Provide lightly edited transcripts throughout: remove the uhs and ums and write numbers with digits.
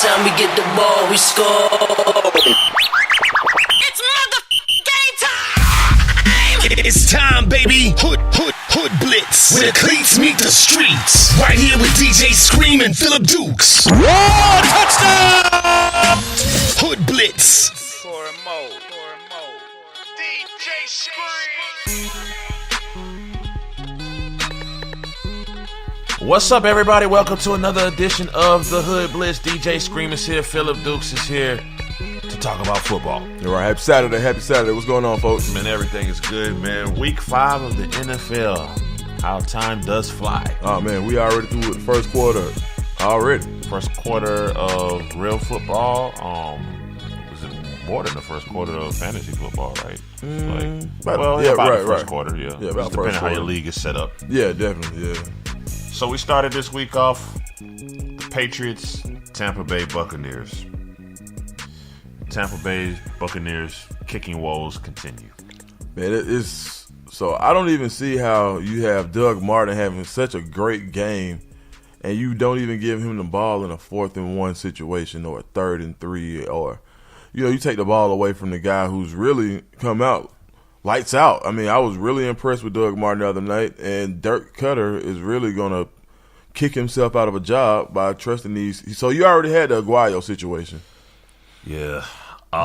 time we get the ball, we score. It's time, baby. Hoodblitz. Where the cleats meet the streets. Right here with DJ Scream and Phillip Dukes. Whoa, touchdown! Hoodblitz. For a mo. DJ Scream. What's up, everybody? Welcome to another edition of the Hoodblitz. DJ Scream is here. Phillip Dukes is here to talk about football. All right, happy Saturday. What's going on, folks? Man, everything is good, man. Week 5 of the NFL. How time does fly. Oh, man, we already through with the first quarter. Already. First quarter of real football. Was it more than the first quarter of fantasy football, right? First quarter, yeah. Yeah, about depending first how your quarter. league is set up. Yeah, definitely, yeah. So we started this week off the Patriots, Tampa Bay Buccaneers. Tampa Bay Buccaneers kicking woes continue. Man, it is so I don't even see how you have Doug Martin having such a great game and you don't even give him the ball in a 4th and 1 situation or a 3rd and 3 or you take the ball away from the guy who's really come out lights out. I mean, I was really impressed with Doug Martin the other night, and Dirk Cutter is really going to kick himself out of a job by trusting these. So you already had the Aguayo situation. Yeah.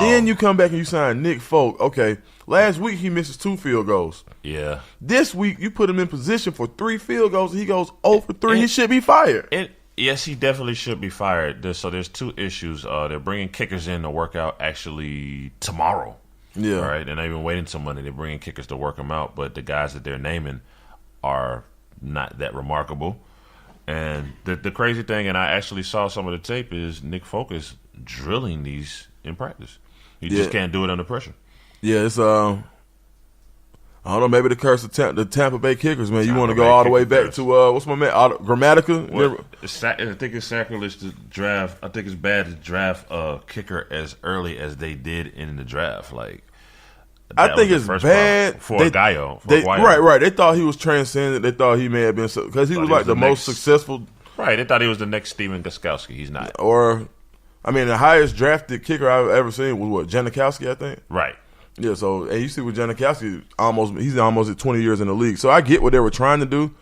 Then you come back and you sign Nick Folk. Okay, last week he misses 2 field goals. Yeah. This week you put him in position for 3 field goals and he goes 0 for 3. He should be fired. Yes, he definitely should be fired. There's 2 issues. They're bringing kickers in to work out actually tomorrow. Yeah. Right? They're not even waiting till Monday. They're bringing kickers to work them out, but the guys that they're naming are not that remarkable. And the crazy thing, and I actually saw some of the tape, is Nick Folk is drilling these in practice. You just can't do it under pressure. Yeah, it's I don't know, maybe the curse of the Tampa Bay kickers, man. You want to go all the way back to what's my man, Grammatica? Well, I think it's sacrilege to draft. I think it's bad to draft a kicker as early as they did in the draft. Like, I think it's bad for Gallo. Right. They thought he was transcendent. They thought he may have been because he was like the most successful. Right. They thought he was the next Steven Gostkowski. He's not. Or, I mean, the highest drafted kicker I've ever seen was Janikowski, I think. Right. Yeah. So, and you see with Janikowski, he's almost at 20 years in the league. So I get what they were trying to do,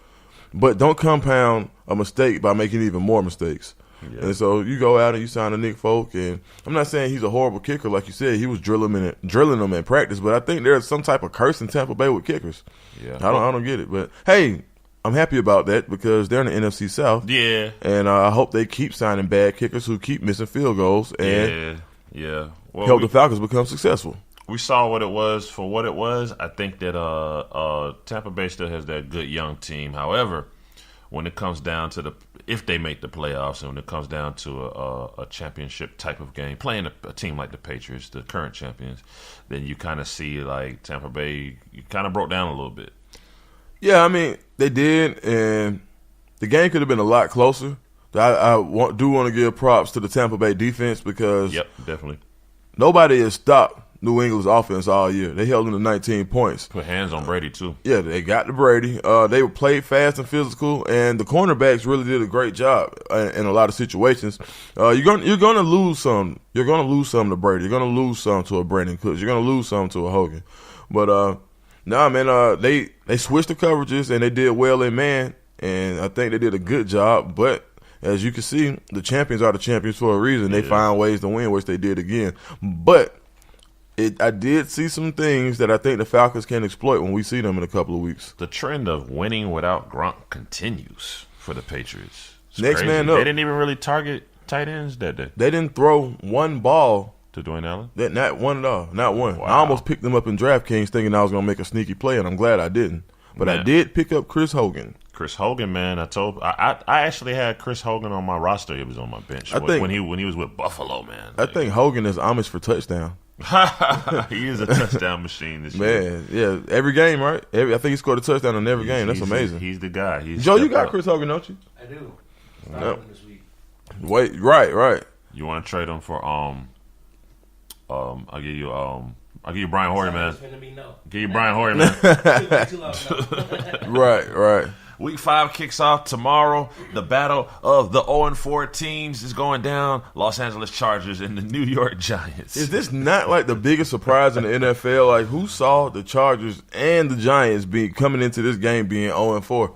but don't compound a mistake by making even more mistakes. Yeah. And so you go out and you sign a Nick Folk, and I'm not saying he's a horrible kicker, like you said. He was drilling them in practice, but I think there's some type of curse in Tampa Bay with kickers. Yeah, I don't get it, but hey, I'm happy about that because they're in the NFC South. Yeah, and I hope they keep signing bad kickers who keep missing field goals and Well, help the Falcons become successful. We saw what it was for what it was. I think that Tampa Bay still has that good young team. However, when it comes down to if they make the playoffs and when it comes down to a championship type of game, playing a team like the Patriots, the current champions, then you kind of see like Tampa Bay, you kind of broke down a little bit. Yeah, I mean, they did, and the game could have been a lot closer. I do want to give props to the Tampa Bay defense because definitely nobody has stopped New England's offense all year. They held them to 19 points. Put hands on Brady, too. Yeah, they got to Brady. They played fast and physical, and the cornerbacks really did a great job in a lot of situations. You're going to lose some. You're going to lose some to Brady. You're going to lose some to a Brandon Cooks. You're going to lose some to a Hogan. But, they switched the coverages, and they did well in man, and I think they did a good job. But as you can see, the champions are the champions for a reason. They find ways to win, which they did again. But I did see some things that I think the Falcons can exploit when we see them in a couple of weeks. The trend of winning without Gronk continues for the Patriots. It's Next crazy. man up. They didn't even really target tight ends that day. They didn't throw one ball to Dwayne Allen? Not one at all. Not one. Wow. I almost picked them up in DraftKings thinking I was going to make a sneaky play, and I'm glad I didn't. But I did pick up Chris Hogan. Chris Hogan, man, I actually had Chris Hogan on my roster. He was on my bench when he was with Buffalo, man. I think Hogan is Amish for touchdown. He is a touchdown machine this year. Man, yeah, every game, right? I think he scored a touchdown in every game. That's amazing. He's the guy. Joe, you got Chris Hogan, don't you? I do. This week. Wait, right. You want to trade him for I'll give you Brian Hoyer, man. Give you Brian Hoyer, man. Right. Week 5 kicks off tomorrow. The battle of the 0-4 teams is going down. Los Angeles Chargers and the New York Giants. Is this not like the biggest surprise in the NFL? Like, who saw the Chargers and the Giants coming into this game being 0-4?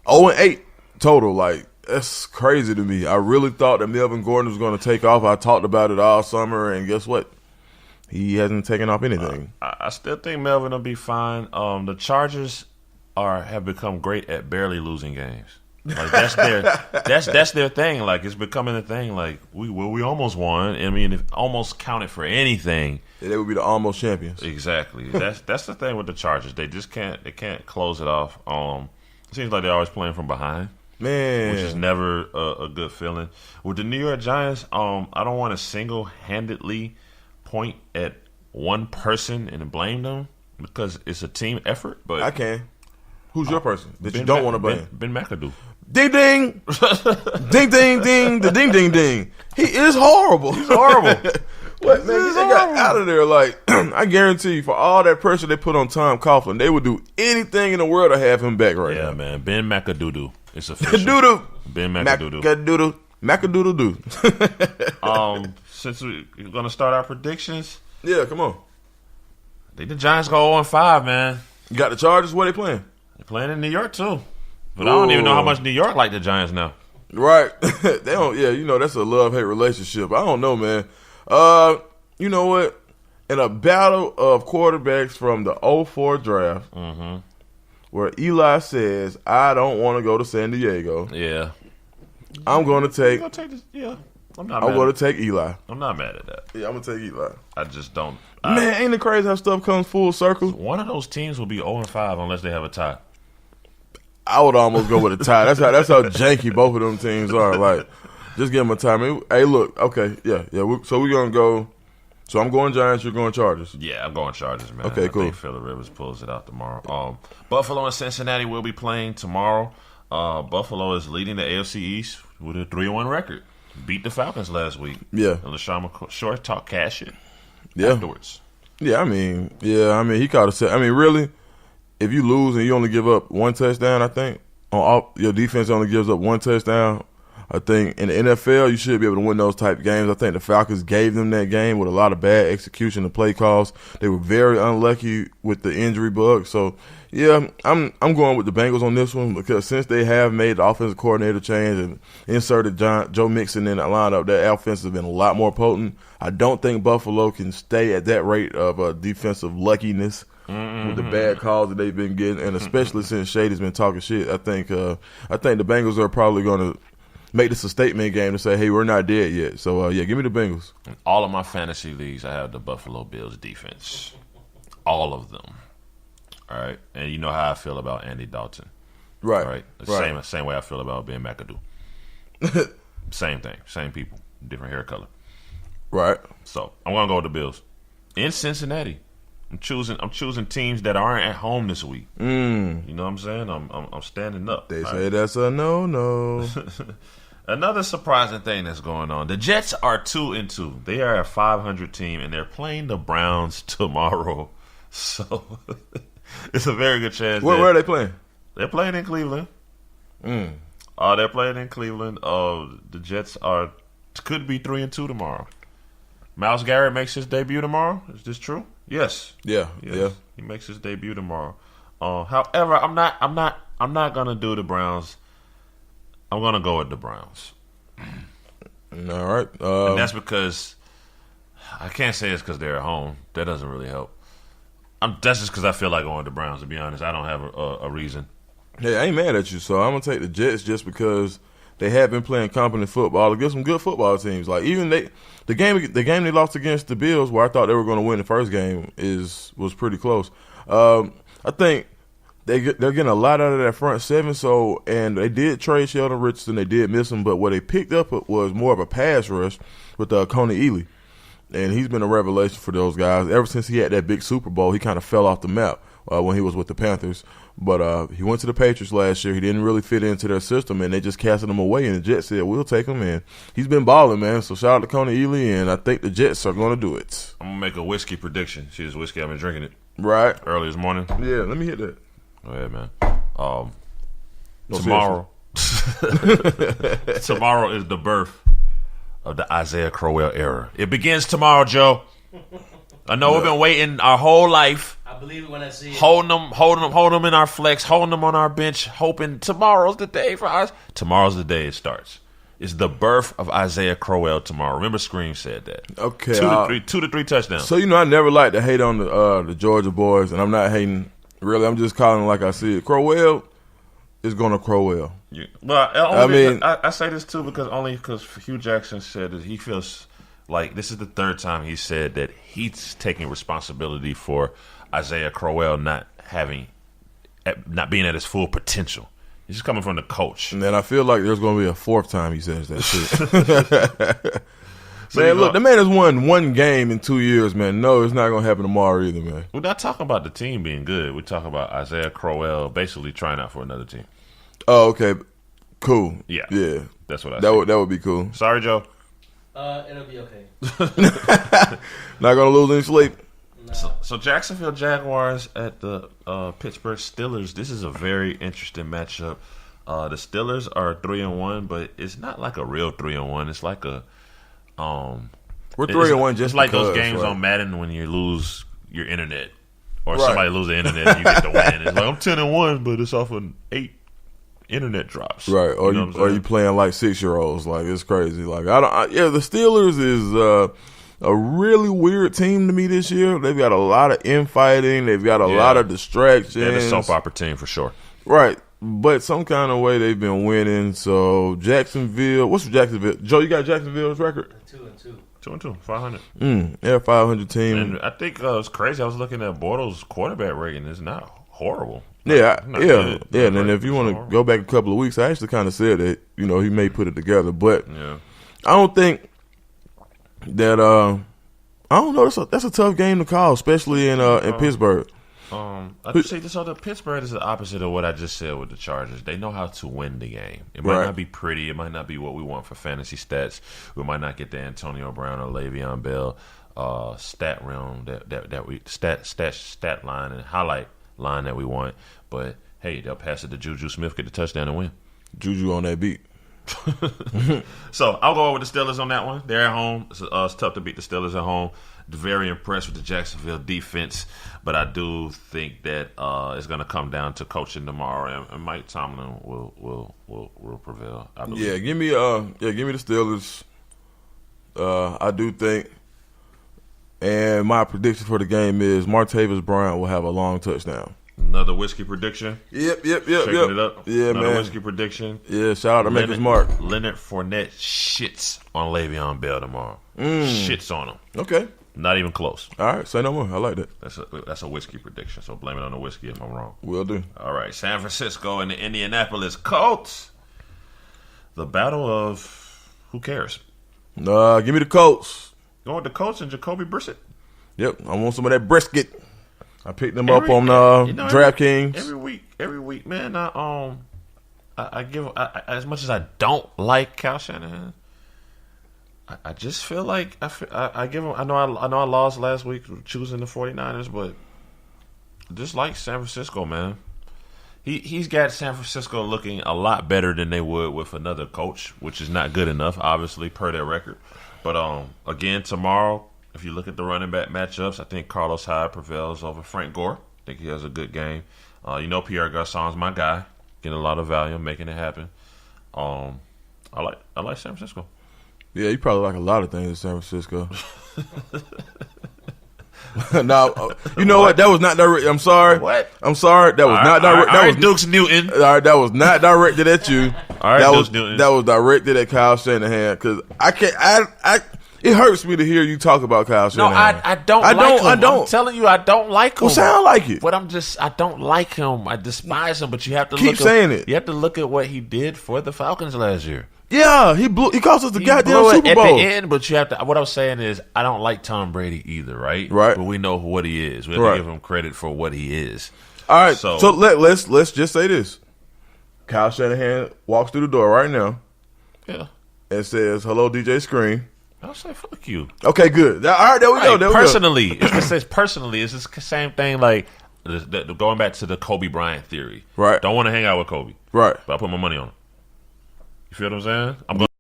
0-8 total. Like, that's crazy to me. I really thought that Melvin Gordon was going to take off. I talked about it all summer, and guess what? He hasn't taken off anything. I still think Melvin will be fine. The Chargers have become great at barely losing games. Like that's their thing. Like, it's becoming a thing. Like, we almost won. I mean, if almost counted for anything, yeah, they would be the almost champions. Exactly. That's the thing with the Chargers. They just can't close it off. It seems like they're always playing from behind. Man, which is never a good feeling. With the New York Giants, I don't want to single-handedly point at one person and blame them because it's a team effort. But I can. Who's your person that you don't want to blame? Ben McAdoo. Ding ding, ding ding ding, the ding ding ding. He is horrible. He's horrible. What, man? They got out of there. Like, I guarantee you, for all that pressure they put on Tom Coughlin, they would do anything in the world to have him back right now. Yeah, man. Ben McAdoo. It's official. Doodoo. Ben McAdoo. Macadoodle doo. Since we're gonna start our predictions, yeah, come on. I think the Giants go 0-5, man. You got the Chargers. Where they playing? They're playing in New York too, but I don't even know how much New York like the Giants now. Right? They don't. Yeah, that's a love-hate relationship. I don't know, man. You know what? In a battle of quarterbacks from the 2004 draft, where Eli says, "I don't want to go to San Diego." Yeah, I'm going to take. Yeah, I'm going to take Eli. I'm not mad at that. Yeah, I'm going to take Eli. I just don't. Man, ain't it crazy how stuff comes full circle? One of those teams will be 0-5 unless they have a tie. I would almost go with a tie. That's how janky both of them teams are. Like, just give them a tie. I mean, hey, look, okay, yeah. So we're gonna go. So I'm going Giants. You're going Chargers. Yeah, I'm going Chargers, man. Okay, cool. I think Phillip Rivers pulls it out tomorrow. Buffalo and Cincinnati will be playing tomorrow. Buffalo is leading the AFC East with a 3-1 record. Beat the Falcons last week. Yeah. And LaShawn McCoy talk cash shit. Yeah. Afterwards. Yeah, I mean, he caught a set. I mean, really, if you lose and you only give up one touchdown, I think your defense only gives up one touchdown. I think in the NFL you should be able to win those type of games. I think the Falcons gave them that game with a lot of bad execution of play calls. They were very unlucky with the injury bug. So yeah, I'm going with the Bengals on this one because since they have made the offensive coordinator change and inserted Joe Mixon in the lineup, that offense has been a lot more potent. I don't think Buffalo can stay at that rate of defensive luckiness with the bad calls that they've been getting, and especially since Shady's been talking shit. I think the Bengals are probably going to make this a statement game to say, hey, we're not dead yet. So, yeah, give me the Bengals. In all of my fantasy leagues, I have the Buffalo Bills defense. All of them. All right? And you know how I feel about Andy Dalton. Right. All right? Same way I feel about Ben McAdoo. Same thing. Same people. Different hair color. Right. So, I'm going to go with the Bills. In Cincinnati. I'm choosing teams that aren't at home this week. You know what I'm saying? I'm standing up. They say that's a no. Another surprising thing that's going on. The Jets are 2-2. They are a 500 team, and they're playing the Browns tomorrow. So it's a very good chance. Where are they playing? They're playing in Cleveland. They're playing in Cleveland. The Jets could be 3-2 tomorrow. Myles Garrett makes his debut tomorrow. Is this true? Yes. Yeah. He makes his debut tomorrow. However, I'm not gonna do the Browns. I'm gonna go with the Browns. All right. And that's because I can't say it's because they're at home. That doesn't really help. That's just because I feel like going with the Browns. To be honest, I don't have a reason. Hey, I ain't mad at you. So I'm gonna take the Jets just because they have been playing competent football against some good football teams. Like even the game they lost against the Bills, where I thought they were going to win the first game, was pretty close. I think they're getting a lot out of that front seven. So and they did trade Sheldon Richardson, they did miss him, but what they picked up was more of a pass rush with Coney Ealy, and he's been a revelation for those guys. Ever since he had that big Super Bowl, he kind of fell off the map when he was with the Panthers. But he went to the Patriots last year. He didn't really fit into their system, and they just casted him away. And the Jets said, we'll take him in. He's been balling, man. So shout out to Coney Ealy, and I think the Jets are going to do it. I'm going to make a whiskey prediction. See this whiskey, I've been drinking it. Right. Early this morning. Yeah, let me hit that. Go ahead, man. Tomorrow is the birth of the Isaiah Crowell era. It begins tomorrow, Joe. I know we've been waiting our whole life. I believe it when I see it. Holding them in our flex, holding them on our bench, hoping tomorrow's the day for us. Tomorrow's the day it starts. It's the birth of Isaiah Crowell tomorrow. Remember, Scream said that. Okay, 2 to 3 touchdowns. So I never like to hate on the Georgia boys, and I'm not hating. Really, I'm just calling it like I see it. Crowell is going to Crowell. Yeah. Well, I say this too because Hugh Jackson said that he feels like this is the third time he said that he's taking responsibility for Isaiah Crowell not being at his full potential. He's just coming from the coach. And then I feel like there's going to be a fourth time he says that shit. Man, look, the man has won one game in 2 years, man. No, it's not going to happen tomorrow either, man. We're not talking about the team being good. We're talking about Isaiah Crowell basically trying out for another team. Oh, okay. Cool. Yeah. That's what I said. That would be cool. Sorry, Joe. It'll be okay. Not going to lose any sleep. No. So Jacksonville Jaguars at the Pittsburgh Steelers. This is a very interesting matchup. The Steelers are 3-1, but it's not like a real 3-1. It's like a we're 3-1 just it's like because, those games right? on Madden when you lose your internet or Right. somebody loses the internet and you get the win. It's like I'm 10-1, but it's off of 8 internet drops. Right, or you playing like 6-year-olds. Like, it's crazy. Like, the Steelers is a really weird team to me this year. They've got a lot of infighting. They've got a lot of distractions. They're the soap opera team for sure. Right, but some kind of way they've been winning. So Jacksonville, what's Jacksonville? Joe, you got Jacksonville's record? 2-2. 2-2, 500. Yeah, 500 team. And I think it's crazy. I was looking at Bortles' quarterback rating. It's not horrible. Yeah. Good. And then if you want to go back a couple of weeks, I actually kind of said that he may put it together, but I don't think that. I don't know. That's a tough game to call, especially in Pittsburgh. So the Pittsburgh is the opposite of what I just said with the Chargers. They know how to win the game. It might not be pretty. It might not be what we want for fantasy stats. We might not get the Antonio Brown or Le'Veon Bell stat realm that we stat line and highlight line that we want. But hey, they'll pass it to Juju Smith, get the touchdown and win. Juju on that beat. So I'll go over the Steelers on that one. They're at home. It's tough to beat the Steelers at home. Very impressed with the Jacksonville defense, but I do think that it's going to come down to coaching tomorrow, and Mike Tomlin will prevail. I believe. Yeah, give me the Steelers. I do think, and my prediction for the game is Martavis Bryant will have a long touchdown. Another whiskey prediction. Yep. Shaking it up. Yeah, Another man. whiskey prediction. Yeah, shout out to Maker's Mark. Leonard Fournette shits on Le'Veon Bell tomorrow. Shits on him. Okay. Not even close. All right, say no more. I like that. That's a whiskey prediction, so blame it on the whiskey if I'm wrong. Will do. All right, San Francisco and the Indianapolis Colts. The battle of who cares? Give me the Colts. Going with the Colts and Jacoby Brissett. Yep, I want some of that brisket. I picked them up on DraftKings. Every week, man. I give as much as I don't like Kyle Shanahan. I just feel like I give him. I know I lost last week choosing the 49ers, but just like San Francisco, man. He's got San Francisco looking a lot better than they would with another coach, which is not good enough, obviously, per their record. But again, tomorrow, if you look at the running back matchups, I think Carlos Hyde prevails over Frank Gore. I think he has a good game. Pierre Garçon's my guy, getting a lot of value, making it happen. I like San Francisco. Yeah, you probably like a lot of things in San Francisco. No, you know what? That was not direct. I'm sorry. What? I'm sorry. That was not direct. That was Dukes Newton. All right, that was not directed at you. All right, that Dukes was Newton. That was directed at Kyle Shanahan because I can't. It hurts me to hear you talk about Kyle Shanahan. No, I don't like him. I'm telling you, I don't like him. Well, sound like it. But I don't like him. I despise him. But you have to keep saying it. You have to look at what he did for the Falcons last year. Yeah, he cost us the goddamn Super Bowl at the end. But you have to. What I was saying is, I don't like Tom Brady either, right? Right. But we know what he is. We have to give him credit for what he is. All right. So let's just say this: Kyle Shanahan walks through the door right now. Yeah. And says, "Hello, DJ Scream." I'll say fuck you. Okay, good. All right, there we go. Personally, if it says personally, it's the same thing. Like going back to the Kobe Bryant theory. Right. Don't want to hang out with Kobe. Right. But I put my money on him. You feel what I'm saying? I'm going